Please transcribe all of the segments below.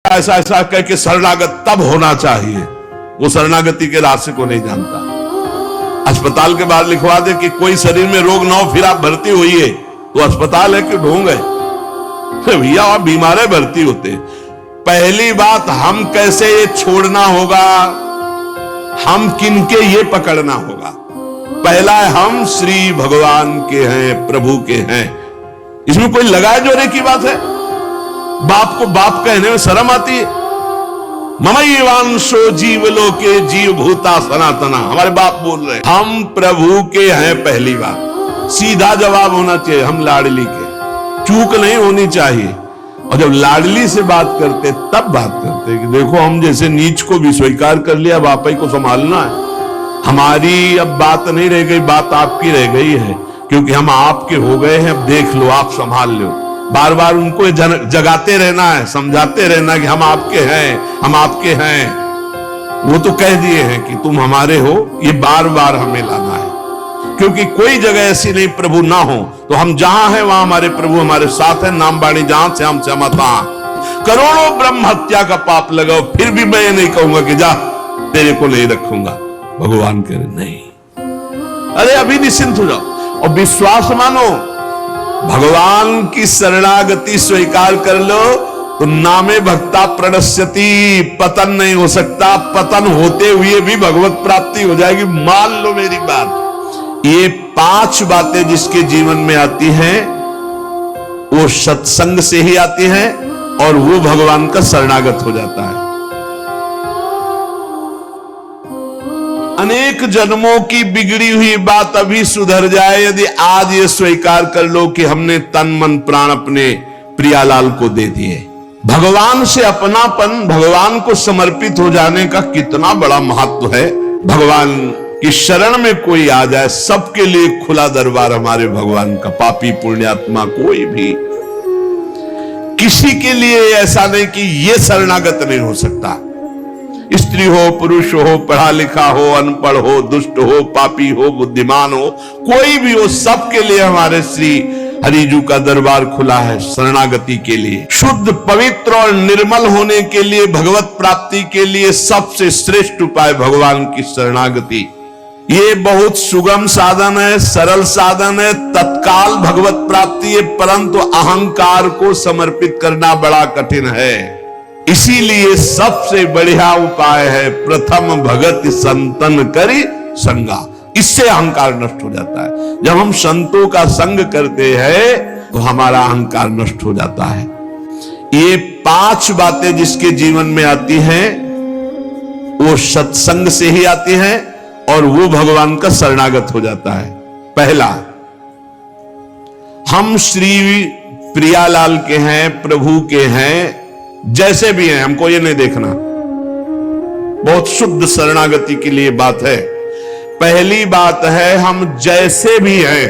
ऐसा ऐसा कह के शरणागत तब होना चाहिए, वो शरणागति के रास्ते को नहीं जानता। अस्पताल के बाहर लिखवा दे कि कोई शरीर में रोग ना हो फिर आप भर्ती होइए, तो अस्पताल है कि ढोंग है? भैया आप बीमार भर्ती होते। पहली बात, हम कैसे ये छोड़ना होगा, हम किनके ये पकड़ना होगा। पहला है, हम श्री भगवान के हैं, प्रभु के हैं। इसमें कोई लगाए जोड़े की बात है? बाप को बाप कहने में शर्म आती है? ममैवांशो जीवलोके जीव भूता सनातना, हमारे बाप बोल रहे हैं हम प्रभु के हैं। पहली बात सीधा जवाब होना चाहिए, हम लाडली के, चूक नहीं होनी चाहिए। और जब लाडली से बात करते तब बात करते कि देखो हम जैसे नीच को भी स्वीकार कर लिया, बाप ही को संभालना है। हमारी अब बात नहीं रह गई, बात आपकी रह गई है, क्योंकि हम आपके हो गए हैं। अब देख लो, आप संभाल लो। बार बार उनको जगाते रहना है, समझाते रहना कि हम आपके हैं, हम आपके हैं। वो तो कह दिए हैं कि तुम हमारे हो, ये बार बार हमें लाना है। क्योंकि कोई जगह ऐसी नहीं प्रभु ना हो, तो हम जहां हैं वहां हमारे प्रभु हमारे साथ है। नाम बाणी जहां से हम सहमता। करोड़ों ब्रह्म हत्या का पाप लगाओ, फिर भी मैं ये नहीं कहूंगा कि जा तेरे को नहीं रखूंगा। भगवान कह रहे नहीं, अरे अभी निश्चिंत हो जाओ और विश्वास मानो। भगवान की शरणागति स्वीकार कर लो तो नामे भक्ता प्रणश्यति, पतन नहीं हो सकता। पतन होते हुए भी भगवत प्राप्ति हो जाएगी, मान लो मेरी बात। ये 5 बातें जिसके जीवन में आती हैं वो सत्संग से ही आती हैं और वो भगवान का शरणागत हो जाता है। अनेक जन्मों की बिगड़ी हुई बात अभी सुधर जाए यदि आज ये स्वीकार कर लो कि हमने तन मन प्राण अपने प्रियालाल को दे दिए। भगवान से अपनापन, भगवान को समर्पित हो जाने का कितना बड़ा महत्व है। भगवान की शरण में कोई आ जाए, सबके लिए खुला दरबार हमारे भगवान का। पापी पुण्यात्मा कोई भी, किसी के लिए ऐसा नहीं कि ये शरणागत नहीं हो सकता। स्त्री हो, पुरुष हो, पढ़ा लिखा हो, अनपढ़ हो, दुष्ट हो, पापी हो, बुद्धिमान हो, कोई भी हो, सबके लिए हमारे श्री हरिजू का दरबार खुला है शरणागति के लिए। शुद्ध, पवित्र और निर्मल होने के लिए, भगवत प्राप्ति के लिए सबसे श्रेष्ठ उपाय भगवान की शरणागति। ये बहुत सुगम साधन है, सरल साधन है, तत्काल भगवत प्राप्ति है, परंतु अहंकार को समर्पित करना बड़ा कठिन है। इसीलिए सबसे बढ़िया उपाय है प्रथम भगत संतन करी संगा। इससे अहंकार नष्ट हो जाता है। जब हम संतों का संग करते हैं तो हमारा अहंकार नष्ट हो जाता है। ये 5 बातें जिसके जीवन में आती हैं वो सत्संग से ही आती हैं और वो भगवान का शरणागत हो जाता है। पहला, हम श्री प्रियालाल के हैं, प्रभु के हैं, जैसे भी हैं, हमको ये नहीं देखना। बहुत शुद्ध शरणागति के लिए बात है। पहली बात है, हम जैसे भी हैं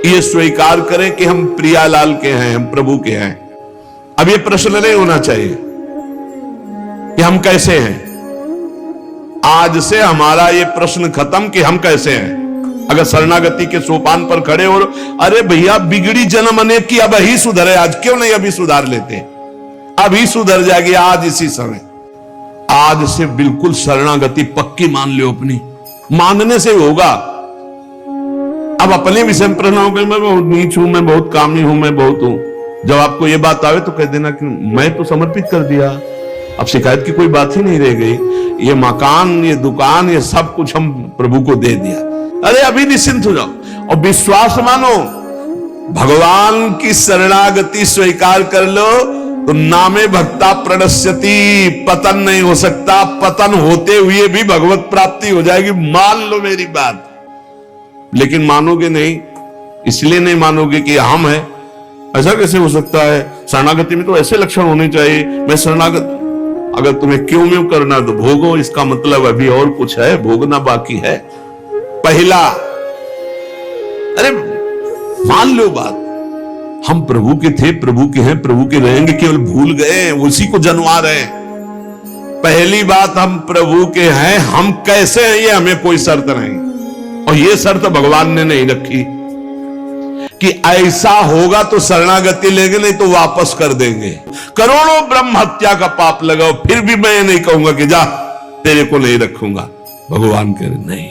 ये स्वीकार करें कि हम प्रियालाल के हैं, हम प्रभु के हैं। अब ये प्रश्न नहीं होना चाहिए कि हम कैसे हैं। आज से हमारा ये प्रश्न खत्म कि हम कैसे हैं। अगर शरणागति के सोपान पर खड़े हो, अरे भैया बिगड़ी जन्म अनेक की, अब ही सुधरे, आज क्यों नहीं अभी सुधार लेते? अभी सुधर जाएगी आज इसी समय। आज से बिल्कुल शरणागति पक्की मान लो अपनी, मानने से होगा। अब अपने विषय में प्रश्न हो, मैं बहुत नीच हूं, मैं बहुत कामी हूं, मैं बहुत हूं। जब आपको ये बात आवे तो कह देना कि मैं तो समर्पित कर दिया, अब शिकायत की कोई बात ही नहीं रह गई। ये मकान, ये दुकान, ये सब कुछ हम प्रभु को दे दिया। अरे अभी निश्चिंत हो जाओ और विश्वास मानो। भगवान की शरणागति स्वीकार कर लो तो नामे भक्ता प्रणश्यति, पतन नहीं हो सकता। पतन होते हुए भी भगवत प्राप्ति हो जाएगी, मान लो मेरी बात। लेकिन मानोगे नहीं, इसलिए नहीं मानोगे कि हम हैं। ऐसा कैसे हो सकता है? शरणागति में तो ऐसे लक्षण होने चाहिए। मैं शरणागत, अगर तुम्हें क्यों करना तो भोगो, इसका मतलब अभी और कुछ है, भोगना बाकी है। पहला, अरे मान लो बात, हम प्रभु के थे, प्रभु के हैं, प्रभु के रहेंगे, केवल भूल गए, उसी को जनवा रहे हैं। पहली बात, हम प्रभु के हैं, हम कैसे हैं ये हमें कोई शर्त नहीं, और ये शर्त भगवान ने नहीं रखी। कि ऐसा होगा तो शरणागति लेंगे, नहीं तो वापस कर देंगे। करोड़ों ब्रह्म हत्या का पाप लगाओ, फिर भी मैं नहीं कहूंगा कि जा तेरे को नहीं रखूंगा। भगवान कह रहे नहीं,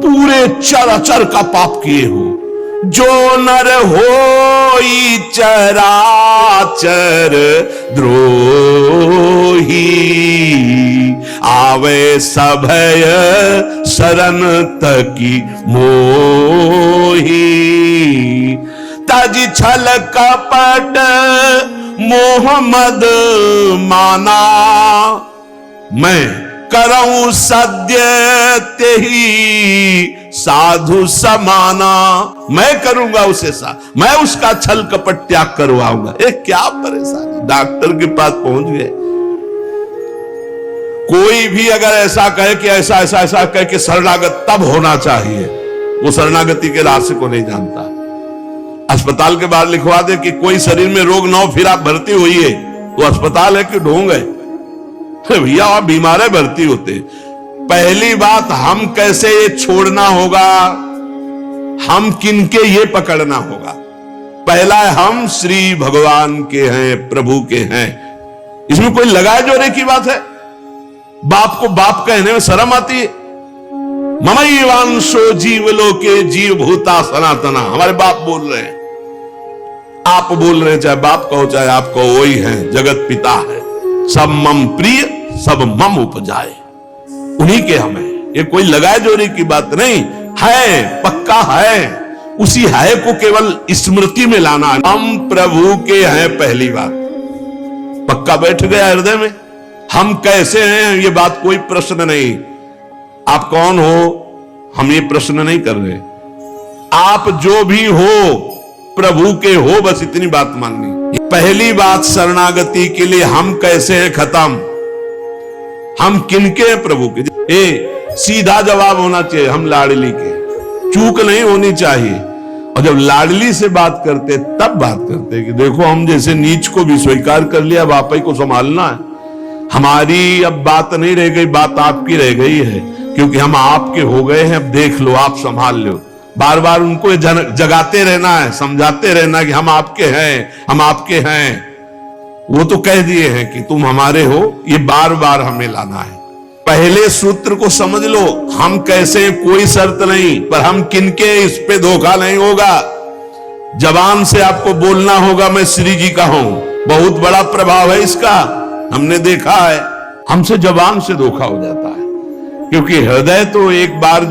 पूरे चराचर का पाप किए हो, जो नर होई चराचर द्रोही, आवे सभय शरण तकी मोही, तज छल कपट मोह मद माना, मैं करऊं सद्य तेहि साधु समाना, मैं करूंगा उसे मैं उसका छल कपट त्याग करवाऊंगा। क्या परेशानी, डॉक्टर के पास पहुंच गए। कोई भी अगर ऐसा कहे कि ऐसा ऐसा ऐसा कहे कि शरणागत तब होना चाहिए, वो शरणागति के रास्ते को नहीं जानता। अस्पताल के बाहर लिखवा दे कि कोई शरीर में रोग न हो फिर आप भर्ती हुई है, तो अस्पताल है कि ढोंग है? भैया आप बीमार भर्ती होते। पहली बात, हम कैसे ये छोड़ना होगा, हम किनके ये पकड़ना होगा। पहला है हम श्री भगवान के हैं, प्रभु के हैं। इसमें कोई लगाए जोड़े की बात है? बाप को बाप कहने में शर्म आती है। ममैवांशो जीवलोके जीव भूता सनातना, हमारे बाप बोल रहे हैं, आप बोल रहे हैं, चाहे बाप कहो चाहे आप कहो, वही है, जगत पिता है। सब मम प्रिय सब मम उपजाए, उन्हीं के हमें। ये कोई लगाए जोड़ी की बात नहीं है, पक्का है। उसी है को केवल स्मृति में लाना। हम प्रभु के हैं, पहली बात पक्का बैठ गया हृदय में। हम कैसे हैं ये बात कोई प्रश्न नहीं। आप कौन हो हम ये प्रश्न नहीं कर रहे। आप जो भी हो प्रभु के हो, बस इतनी बात माननी। पहली बात, शरणागति के लिए हम कैसे हैं खत्म, हम किनके हैं? प्रभु के। सीधा जवाब होना चाहिए, हम लाडली के, चूक नहीं होनी चाहिए। और जब लाडली से बात करते तब बात करते कि देखो हम जैसे नीच को भी स्वीकार कर लिया, अब आप ही को संभालना है। हमारी अब बात नहीं रह गई, बात आपकी रह गई है, क्योंकि हम आपके हो गए हैं। अब देख लो, आप संभाल लो। बार बार उनको जगाते रहना है, समझाते रहना कि हम आपके हैं, हम आपके हैं। वो तो कह दिए हैं कि तुम हमारे हो, ये बार बार हमें लाना है। पहले सूत्र को समझ लो, हम कैसे, कोई शर्त नहीं, पर हम किनके, इस पे धोखा नहीं होगा। जबान से आपको बोलना होगा मैं श्री जी का हूं, बहुत बड़ा प्रभाव है इसका, हमने देखा है। हमसे जबान से धोखा हो जाता है, क्योंकि हृदय तो एक बार